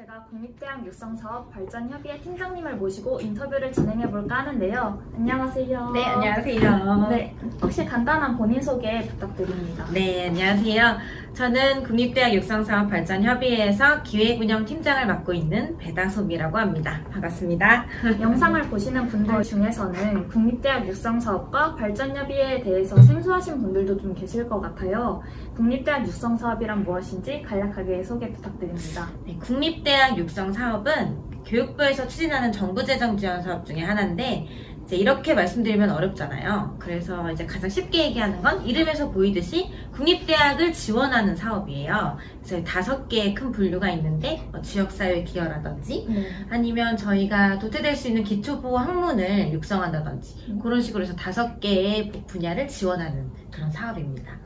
제가 국립대학 육성사업 발전협의회 팀장님을 모시고 인터뷰를 진행해볼까 하는데요. 안녕하세요. 네, 안녕하세요. 네, 혹시 간단한 본인 소개 부탁드립니다. 네, 안녕하세요. 저는 국립대학 육성사업 발전협의회에서 기획운영 팀장을 맡고 있는 배다솜이라고 합니다. 반갑습니다. 영상을 보시는 분들 중에서는 국립대학 육성사업과 발전협의회에 대해서 생소하신 분들도 좀 계실 것 같아요. 국립대학 육성사업이란 무엇인지 간략하게 소개 부탁드립니다. 네, 국립대학 육성사업은 교육부에서 추진하는 정부재정 지원 사업 중에 하나인데 이제 이렇게 말씀드리면 어렵잖아요. 그래서 이제 가장 쉽게 얘기하는 건 이름에서 보이듯이 국립대학을 지원하는 사업이에요. 그래서 5개의 큰 분류가 있는데 지역사회 기여라든지 아니면 저희가 도태될 수 있는 기초보호 학문을 육성한다든지 그런 식으로 해서 5개의 분야를 지원하는 그런 사업입니다.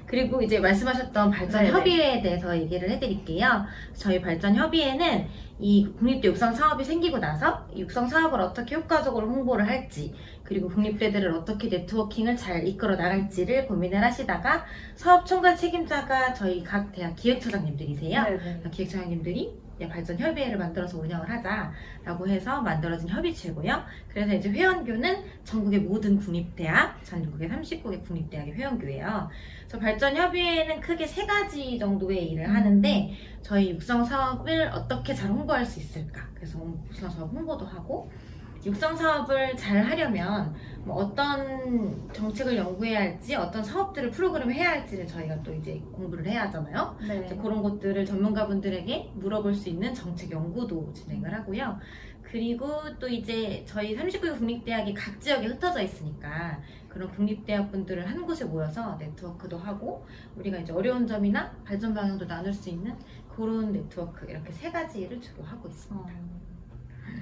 그리고 이제 말씀하셨던 발전협의회에 대해서 얘기를 해드릴게요. 저희 발전협의회는 이 국립대 육성 사업이 생기고 나서 육성 사업을 어떻게 효과적으로 홍보를 할지, 그리고 국립대들을 어떻게 네트워킹을 잘 이끌어 나갈지를 고민을 하시다가 사업 총괄 책임자가 저희 각 대학 기획처장님들이세요. 기획처장님들이 발전협의회를 만들어서 운영을 하자라고 해서 만들어진 협의체고요. 그래서 이제 회원교는 전국의 모든 국립대학, 전국의 30국의 국립대학의 회원교예요. 그래서 발전협의회는 크게 3가지 정도의 일을 하는데 저희 육성 사업을 어떻게 잘 홍보할 수 있을까? 그래서 육성 사업 홍보도 하고 육성 사업을 잘 하려면 뭐 어떤 정책을 연구해야 할지, 어떤 사업들을 프로그램을 해야 할지를 저희가 또 이제 공부를 해야 하잖아요. 네. 그런 것들을 전문가분들에게 물어볼 수 있는 정책 연구도 진행을 하고요. 그리고 또 이제 저희 39개 국립대학이 각 지역에 흩어져 있으니까 그런 국립대학 분들을 한 곳에 모여서 네트워크도 하고 우리가 이제 어려운 점이나 발전 방향도 나눌 수 있는 그런 네트워크 이렇게 3가지를 주로 하고 있습니다.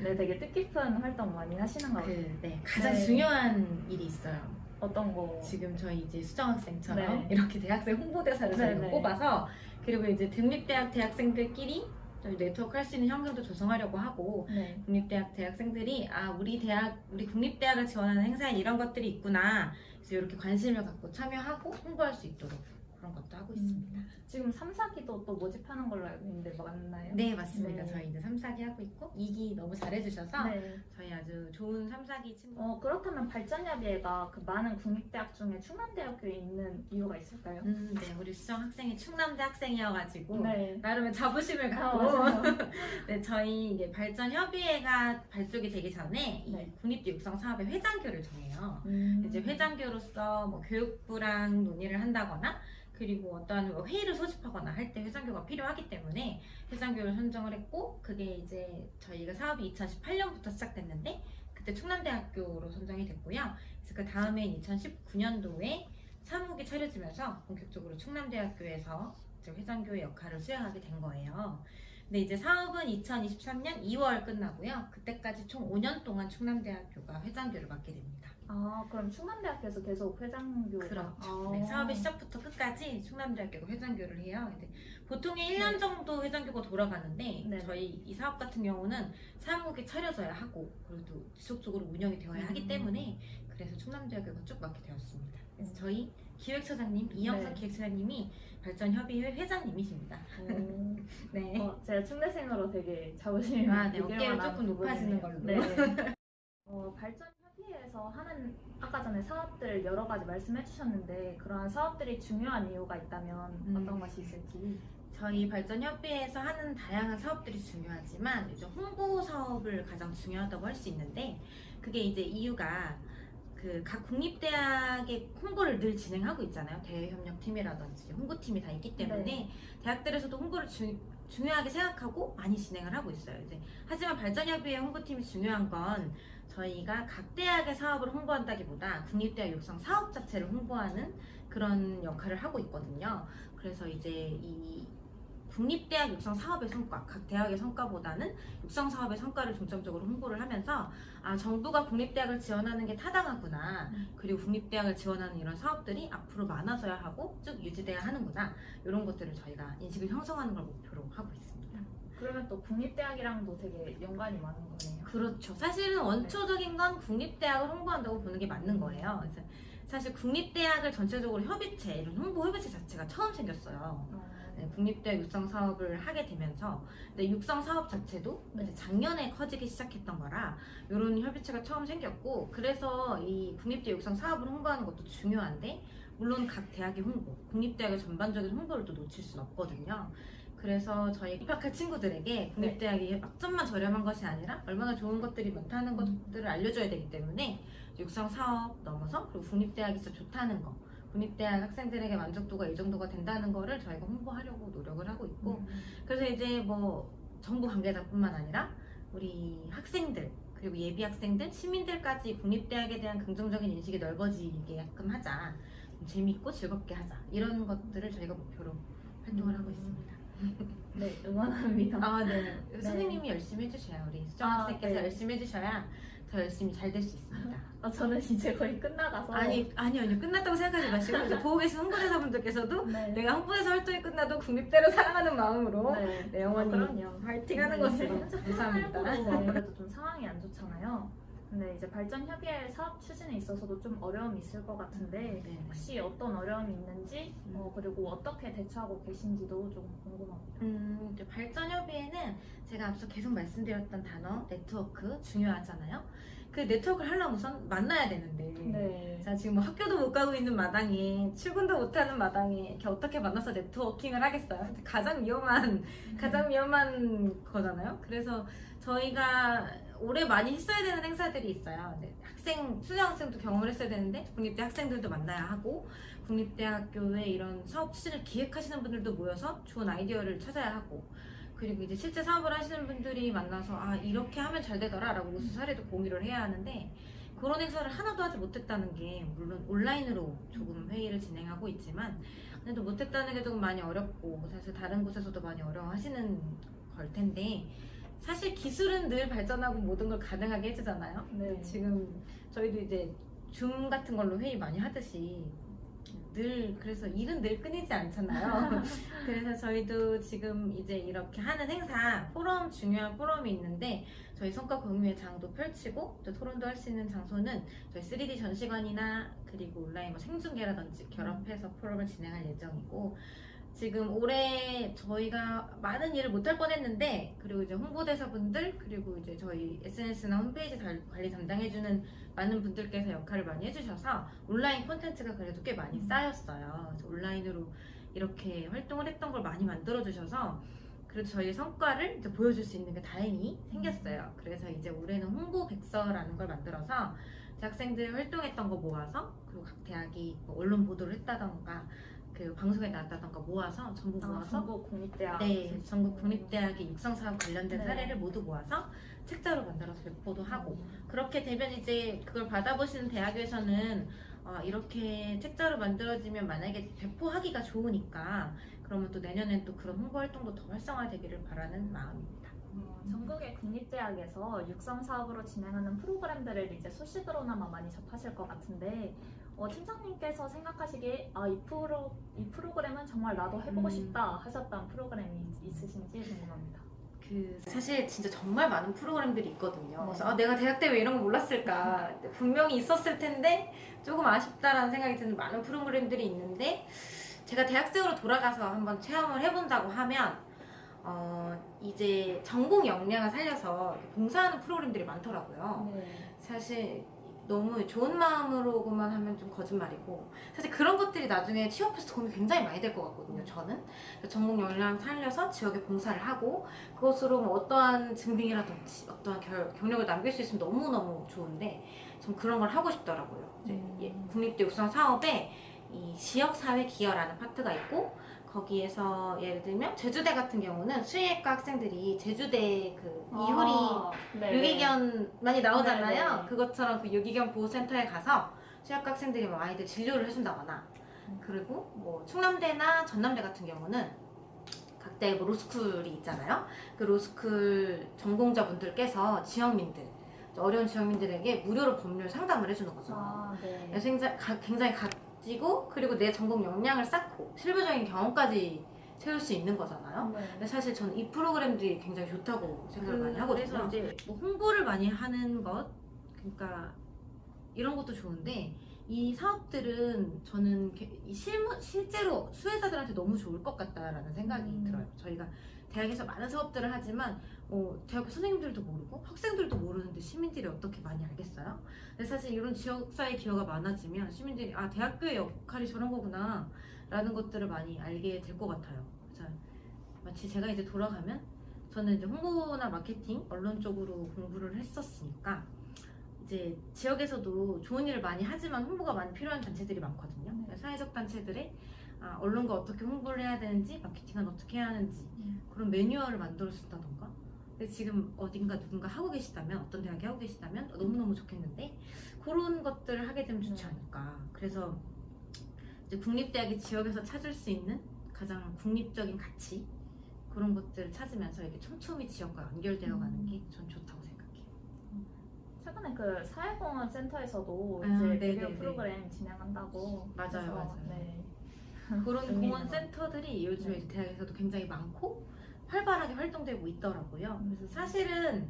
네, 되게 뜻깊은 활동 많이 하시는 것 같아요. 네, 가장 네. 중요한 일이 있어요. 어떤 거? 지금 저희 이제 수정학생처럼 네. 이렇게 대학생 홍보대사를 저희가 네. 뽑아서 그리고 이제 국립대학 대학생들끼리 저희 네트워크 할 수 있는 환경도 조성하려고 하고 네. 국립대학 대학생들이 우리 국립대학을 지원하는 행사에 이런 것들이 있구나 그래서 이렇게 관심을 갖고 참여하고 홍보할 수 있도록 그런 것도 하고 있습니다. 지금 3, 4기도 또 모집하는 걸로 알고 있는데 맞나요? 네, 맞습니다. 네. 저희 이제 3, 4기 하고 있고 2기 너무 잘해주셔서 네. 저희 아주 좋은 3, 4기 친구 그렇다면 발전협의회가 그 많은 국립대학 중에 충남대학교에 있는 이유가 있을까요? 네, 우리 수정 학생이 충남대 학생이어가지고 네. 나름의 자부심을 갖고 맞아요. 네, 저희 이게 발전협의회가 발족이 되기 전에 네. 이 국립대 육성 사업의 회장교를 정해요. 이제 음. 회장교로서 뭐 교육부랑 논의를 한다거나 그리고 어떤 뭐 회의를 소집하거나 할 때 회장교가 필요하기 때문에 회장교를 선정을 했고 그게 이제 저희가 사업이 2018년부터 시작됐는데 그때 충남대학교로 선정이 됐고요. 그래서 그 다음에 2019년도에 사무국이 차려지면서 본격적으로 충남대학교에서 회장교의 역할을 수행하게 된 거예요. 근데 이제 사업은 2023년 2월 끝나고요. 그때까지 총 5년 동안 충남대학교가 회장교를 맡게 됩니다. 그럼 충남대학교에서 계속 회장교. 그렇죠. 네, 사업의 시작부터 끝까지 충남대학교가 회장교를 해요. 근데 보통에 1년 정도 회장교가 돌아가는데 네. 저희 이 사업 같은 경우는 사무국이 차려져야 하고 그래도 지속적으로 운영이 되어야 하기 때문에 그래서 충남대학교가 쭉 맡게 되었습니다. 그래서 저희 기획처장님 이영석 네. 기획처장님이 발전협의회 회장님이십니다. 네. 제가 충대생으로 되게 자부심이 네, 어깨가 조금 높아지는 걸로. 네. 발전협의회에서 하는 아까 전에 사업들 여러 가지 말씀해 주셨는데 그러한 사업들이 중요한 이유가 있다면 어떤 것이 있을지. 저희 발전협의회에서 하는 다양한 사업들이 중요하지만 이제 홍보 사업을 가장 중요하다고 할 수 있는데 그게 이제 이유가 그 각 국립대학의 홍보를 늘 진행하고 있잖아요. 대외협력팀이라든지 홍보팀이 다 있기 때문에 대학들에서도 홍보를 중요하게 생각하고 많이 진행을 하고 있어요. 이제 하지만 발전협의회 홍보팀이 중요한 건 저희가 각 대학의 사업을 홍보한다기보다 국립대학 육성 사업 자체를 홍보하는 그런 역할을 하고 있거든요. 그래서 이제 이 국립대학 육성 사업의 성과, 각 대학의 성과보다는 육성 사업의 성과를 중점적으로 홍보를 하면서 정부가 국립대학을 지원하는 게 타당하구나. 그리고 국립대학을 지원하는 이런 사업들이 앞으로 많아져야 하고 쭉 유지돼야 하는구나. 이런 것들을 저희가 인식을 형성하는 걸 목표로 하고 있습니다. 그러면 또 국립대학이랑도 되게 연관이 많은 거네요. 그렇죠. 사실은 원초적인 건 국립대학을 홍보한다고 보는 게 맞는 거예요. 그래서 사실 국립대학을 전체적으로 협의체, 이런 홍보 협의체 자체가 처음 생겼어요. 국립대학 육성 사업을 하게 되면서 근데 육성 사업 자체도 이제 작년에 커지기 시작했던 거라 이런 협의체가 처음 생겼고 그래서 이 국립대 육성 사업을 홍보하는 것도 중요한데 물론 각 대학의 홍보, 국립대학의 전반적인 홍보를 또 놓칠 수는 없거든요. 그래서 저희 입학할 친구들에게 국립대학이 학점만 저렴한 것이 아니라 얼마나 좋은 것들이 많다는 것들을 알려줘야 되기 때문에 육성 사업 넘어서 그리고 국립대학이 진짜 좋다는 거 국립대학 학생들에게 만족도가 이 정도가 된다는 거를 저희가 홍보하려고 노력을 하고 있고 그래서 이제 뭐 정부 관계자뿐만 아니라 우리 학생들 그리고 예비 학생들, 시민들까지 국립대학에 대한 긍정적인 인식이 넓어지게끔 하자 재밌고 즐겁게 하자 이런 것들을 저희가 목표로 활동을 하고 있습니다. 네, 응원합니다. 아, 네. 선생님이 열심히 해주셔야 우리 수정학생께서 네. 열심히 해주셔야 더 열심히 잘 될 수 있습니다. 저는 이제 거의 끝나가서 아니요. 끝났다고 생각하지 마시고 이제 보고 계신 홍보대사분들께서도 네. 내가 홍보대사 활동이 끝나도 국립대로 사랑하는 마음으로 네. 영원히 그럼요. 화이팅하는 것으로 감사합니다. 아무래도 좀 상황이 안 좋잖아요. 근데 이제 발전협의회 사업 추진에 있어서도 좀 어려움이 있을 것 같은데 네. 혹시 어떤 어려움이 있는지 그리고 어떻게 대처하고 계신지도 좀 궁금합니다. 이제 발전협의회는 제가 앞서 계속 말씀드렸던 단어 네트워크 중요하잖아요. 그 네트워크를 하려면 우선 만나야 되는데 네. 자 지금 뭐 학교도 못 가고 있는 마당에 출근도 못하는 마당에 이렇게 어떻게 만나서 네트워킹을 하겠어요? 가장 위험한 거잖아요. 그래서 저희가 올해 많이 했어야 되는 행사들이 있어요. 네, 수장학생도 경험을 했어야 되는데 국립대 학생들도 만나야 하고 국립대학교의 이런 사업 추진을 기획하시는 분들도 모여서 좋은 아이디어를 찾아야 하고 그리고 이제 실제 사업을 하시는 분들이 만나서 아 이렇게 하면 잘 되더라 라고 우수 사례도 공유를 해야 하는데 그런 행사를 하나도 하지 못했다는 게 물론 온라인으로 조금 회의를 진행하고 있지만 그래도 못했다는 게 조금 많이 어렵고 사실 다른 곳에서도 많이 어려워하시는 걸 텐데 사실 기술은 늘 발전하고 모든 걸 가능하게 해주잖아요. 네. 지금 저희도 이제 줌 같은 걸로 회의 많이 하듯이 그래서 일은 늘 끊이지 않잖아요. 그래서 저희도 지금 이제 이렇게 하는 행사, 중요한 포럼이 있는데 저희 성과 공유회 장도 펼치고 또 토론도 할 수 있는 장소는 저희 3D 전시관이나 그리고 온라인 뭐 생중계라든지 결합해서 포럼을 진행할 예정이고 지금 올해 저희가 많은 일을 못할 뻔했는데 그리고 이제 홍보대사분들 그리고 이제 저희 SNS나 홈페이지 관리 담당해주는 많은 분들께서 역할을 많이 해주셔서 온라인 콘텐츠가 그래도 꽤 많이 쌓였어요. 그래서 온라인으로 이렇게 활동을 했던 걸 많이 만들어주셔서 그래도 저희 성과를 이제 보여줄 수 있는 게 다행히 생겼어요. 그래서 이제 올해는 홍보 백서라는 걸 만들어서 대학생들 활동했던 거 모아서 그리고 각 대학이 뭐 언론 보도를 했다던가 그 방송에 나왔다던가 모아서 전부 모아서 전국 국립대학 전국 국립대학의 육성사업 관련된 네. 사례를 모두 모아서 책자로 만들어서 배포도 하고 그렇게 되면 이제 그걸 받아보시는 대학에서는 이렇게 책자로 만들어지면 만약에 배포하기가 좋으니까 그러면 또 내년엔 또 그런 홍보 활동도 더 활성화되기를 바라는 마음입니다. 전국의 국립대학에서 육성 사업으로 진행하는 프로그램들을 이제 소식으로나마 많이 접하실 것 같은데 팀장님께서 생각하시기에 이 프로그램은 정말 나도 해보고 싶다 하셨던 프로그램이 있으신지 궁금합니다. 사실 진짜 정말 많은 프로그램들이 있거든요. 네. 그래서 내가 대학 때 왜 이런 거 몰랐을까? 분명히 있었을 텐데 조금 아쉽다라는 생각이 드는 많은 프로그램들이 있는데 제가 대학생으로 돌아가서 한번 체험을 해본다고 하면 이제 전공 역량을 살려서 봉사하는 프로그램들이 많더라고요. 네. 사실 너무 좋은 마음으로만 하면 좀 거짓말이고 사실 그런 것들이 나중에 취업해서 도움이 굉장히 많이 될 것 같거든요. 저는 전공 역량 살려서 지역에 봉사를 하고 그것으로 뭐 어떠한 증빙이라든지 어떠한 경력을 남길 수 있으면 너무너무 좋은데 전 그런 걸 하고 싶더라고요. 이제 국립대 육성 사업에 이 지역사회 기여라는 파트가 있고 거기에서 예를 들면 제주대 같은 경우는 수의학과 학생들이 제주대 그 이효리 유기견 많이 나오잖아요. 네네. 그것처럼 그 유기견 보호센터에 가서 수의학과 학생들이 뭐 아이들 진료를 해준다거나 그리고 뭐 충남대나 전남대 같은 경우는 각대 뭐 로스쿨이 있잖아요. 그 로스쿨 전공자분들께서 지역민들 어려운 지역민들에게 무료로 법률 상담을 해주는 거죠. 네. 그래서 굉장히 가지고 그리고 내 전공 역량을 쌓고 실무적인 경험까지 채울 수 있는 거잖아요. 근데 사실 저는 이 프로그램들이 굉장히 좋다고 생각을 많이 하거든요. 그래서 이제 뭐 홍보를 많이 하는 것, 그러니까 이런 것도 좋은데 이 사업들은 저는 실제로 수혜자들한테 너무 좋을 것 같다라는 생각이 들어요. 저희가 대학에서 많은 사업들을 하지만 대학교 선생님들도 모르고 학생들도 모르는데 시민들이 어떻게 많이 알겠어요? 근데 사실 이런 지역사회 기여가 많아지면 시민들이 아 대학교의 역할이 저런 거구나 라는 것들을 많이 알게 될 것 같아요. 그래서 마치 제가 이제 돌아가면 저는 이제 홍보나 마케팅, 언론 쪽으로 공부를 했었으니까 이제 지역에서도 좋은 일을 많이 하지만 홍보가 많이 필요한 단체들이 많거든요. 네. 사회적 단체들의 언론과 어떻게 홍보를 해야 되는지, 마케팅은 어떻게 해야 하는지 그런 매뉴얼을 만들어 준다던가. 근데 지금 어딘가 누군가 하고 계시다면, 어떤 대학이 하고 계시다면 너무너무 좋겠는데 그런 것들을 하게 되면 좋지 않을까. 그래서 이제 국립대학이 지역에서 찾을 수 있는 가장 국립적인 가치 그런 것들을 찾으면서 이렇게 촘촘히 지역과 연결되어 가는 게 전 좋다고 생각해요. 최근에 그 사회공헌 센터에서도 아, 이제 네네네. 비디오 프로그램 진행한다고. 맞아요, 해서, 맞아요. 네. 그런 의미는 공헌 센터들이 요즘에 네. 이제 대학에서도 굉장히 많고 활발하게 활동되고 있더라고요. 그래서 사실은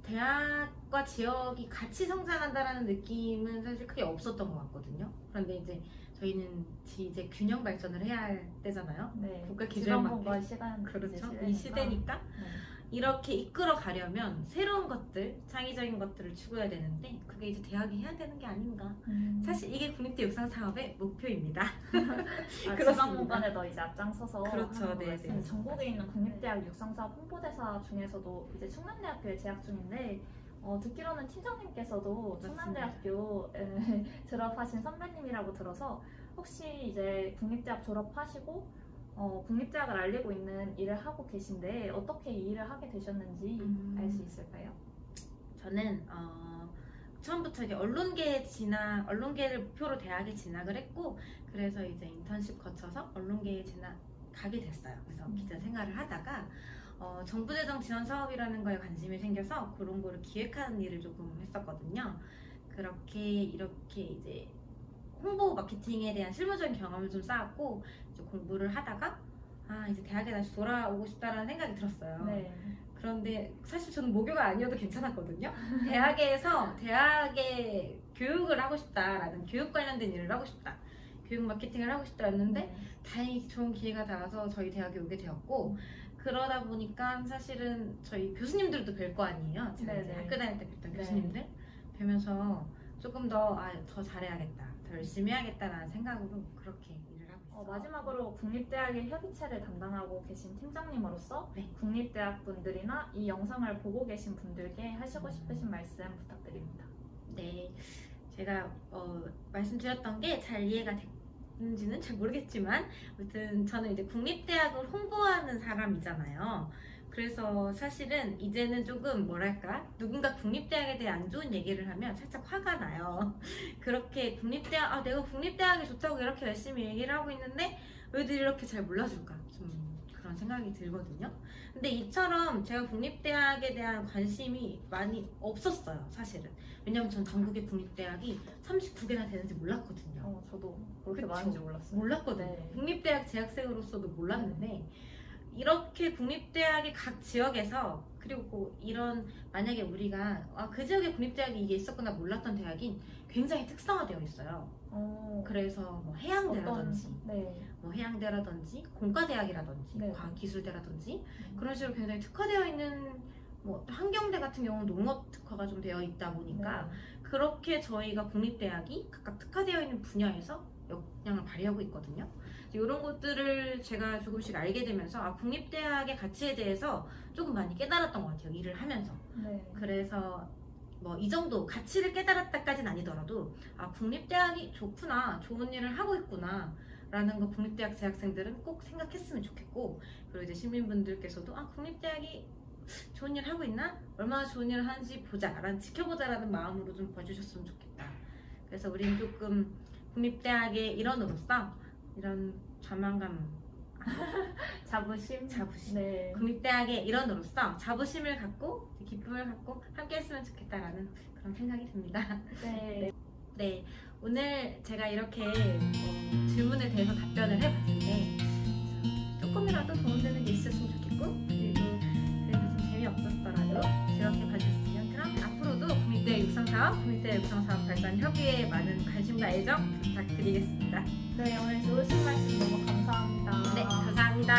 대학과 지역이 같이 성장한다라는 느낌은 사실 크게 없었던 것 같거든요. 그런데 이제 저희는 이제 균형 발전을 해야 할 때잖아요. 네. 국가 기조에 지방본과 맞게. 시간 그렇죠. 이제 이 시대니까 네. 이렇게 이끌어 가려면 새로운 것들, 창의적인 것들을 추구해야 되는데 그게 이제 대학이 해야 되는 게 아닌가. 사실 이게 국립대 육상 사업의 목표입니다. 그렇습니다. 지방본관에도 이제 앞장서서 그렇죠. 하는 네, 거였어요. 네. 전국에 있는 국립대학 육상사업 홍보대사 중에서도 이제 충남대학교에 재학 중인데 듣기로는 팀장님께서도 맞습니다. 충남대학교 졸업하신 선배님이라고 들어서 혹시 이제 국립대학 졸업하시고 국립대학을 알리고 있는 일을 하고 계신데 어떻게 이 일을 하게 되셨는지 알 수 있을까요? 저는 처음부터 이제 언론계를 목표로 대학에 진학을 했고 그래서 이제 인턴십 거쳐서 언론계에 가게 됐어요. 그래서 기자 생활을 하다가 정부재정 지원 사업이라는 거에 관심이 생겨서 그런 거를 기획하는 일을 조금 했었거든요. 이렇게 이제 홍보 마케팅에 대한 실무적인 경험을 좀 쌓았고 이제 공부를 하다가 이제 대학에 다시 돌아오고 싶다라는 생각이 들었어요. 네. 그런데 사실 저는 모교가 아니어도 괜찮았거든요. 대학에 교육을 하고 싶다라는 교육 관련된 일을 하고 싶다. 교육 마케팅을 하고 싶다였는데 다행히 좋은 기회가 닿아서 저희 대학에 오게 되었고 그러다 보니까 사실은 저희 교수님들도 뵐 거 아니에요. 제가 이제 네네. 학교 다닐 때 뵀던 네. 교수님들 뵈면서 조금 더 잘해야겠다, 더 열심히 해야겠다라는 생각으로 그렇게 일을 하고 있어요. 마지막으로 국립대학의 협의체를 담당하고 계신 팀장님으로서 네. 국립대학 분들이나 이 영상을 보고 계신 분들께 하시고 싶으신 말씀 부탁드립니다. 네, 제가 말씀드렸던 게 잘 이해가 됐는지는 잘 모르겠지만 아무튼 저는 이제 국립대학을 홍보하는 사람이잖아요. 그래서 사실은 이제는 조금 누군가 국립대학에 대해 안 좋은 얘기를 하면 살짝 화가 나요. 그렇게 내가 국립대학이 좋다고 이렇게 열심히 얘기를 하고 있는데 왜들 이렇게 잘 몰라줄까? 좀 그런 생각이 들거든요. 근데 이처럼 제가 국립대학에 대한 관심이 많이 없었어요, 사실은. 왜냐면 전 전국의 국립대학이 39개나 되는지 몰랐거든요. 저도 그렇게 그쵸? 많은지 몰랐어요. 몰랐거든요. 네. 국립대학 재학생으로서도 몰랐는데 이렇게 국립대학의 각 지역에서 그리고 만약에 우리가 그 지역에 국립대학이 이게 있었구나 몰랐던 대학이 굉장히 특성화되어 있어요. 그래서 뭐 해양대라든지 해양대라든지 공과대학이라든지 네. 과학기술대라든지 그런 식으로 굉장히 특화되어 있는 한경대 같은 경우는 농업 특화가 좀 되어 있다 보니까 그렇게 저희가 국립대학이 각각 특화되어 있는 분야에서 역량을 발휘하고 있거든요. 이런 것들을 제가 조금씩 알게 되면서 국립대학의 가치에 대해서 조금 많이 깨달았던 것 같아요. 일을 하면서. 그래서 이 정도 가치를 깨달았다까지는 아니더라도 국립대학이 좋구나, 좋은 일을 하고 있구나 라는 거 국립대학 재학생들은 꼭 생각했으면 좋겠고 그리고 이제 시민분들께서도 국립대학이 좋은 일을 하고 있나? 얼마나 좋은 일을 하는지 지켜보자라는 마음으로 좀 봐주셨으면 좋겠다. 그래서 우린 조금 국립대학의 일원으로서 이런 자만감, 자부심. 네. 국립대학의 일원으로서 자부심을 갖고 기쁨을 갖고 함께 했으면 좋겠다라는 그런 생각이 듭니다. 네. 네, 오늘 제가 이렇게 질문에 대해서 답변을 해봤는데 조금이라도 도움되는 게 있었으면 좋겠고 그리고 좀 재미없었더라도 즐겁게 봐주셨으면 그럼 앞으로도 국립대 육상사업 발전 협의회에 많은 관심 관심과 애정 부탁드리겠습니다. 네, 오늘 좋으신 말씀 너무 감사합니다. 네, 감사합니다.